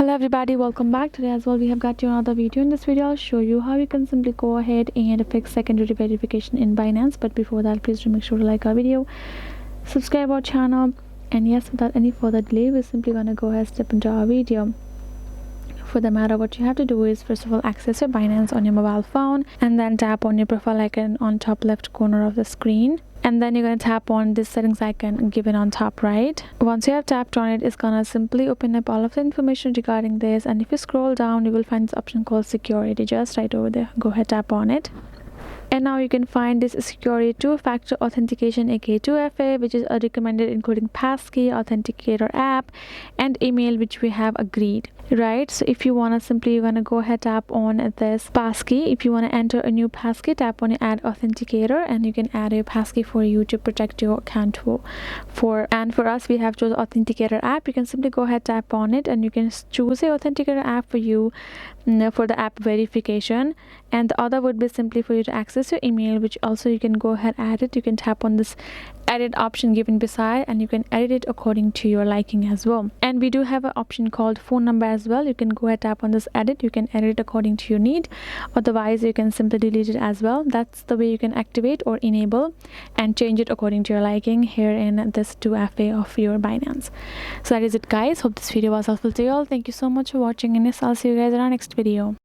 Hello everybody, welcome back. Today as well we have got you another video. In this video I'll show you how you can simply go ahead and fix secondary verification in Binance. But before that, please do make sure to like our video, subscribe our channel, and yes, without any further delay, we're simply gonna go ahead and step into our video. For the matter, what you have to do is first of all access your Binance on your mobile phone and then tap on your profile icon on top left corner of the screen. And then you're going to tap on this settings icon given on top right. Once you have tapped on it, it's gonna simply open up all of the information regarding this, and if you scroll down you will find this option called security just right over there. Go ahead, tap on it, and now you can find this security two-factor authentication, aka 2FA, which is recommended, including passkey, authenticator app, and email, which we have agreed, right? So if you want to simply, you're going to go ahead, tap on this passkey. If you want to enter a new passkey, tap on your add authenticator, and you can add a passkey for you to protect your account. And for us, we have chosen authenticator app. You can simply go ahead, tap on it, and you can choose a authenticator app for you for the app verification. And the other would be simply for you to access your email, which also you can go ahead, add it. You can tap on this edit option given beside, and you can edit it according to your liking as well. And we do have an option called phone number as well. You can go ahead, tap on this edit. You can edit it according to your need, otherwise you can simply delete it as well. That's the way you can activate or enable and change it according to your liking here in this 2FA of your Binance. So that is it, guys. Hope this video was helpful to you all. Thank you so much for watching, and yes, I'll see you guys in our next video.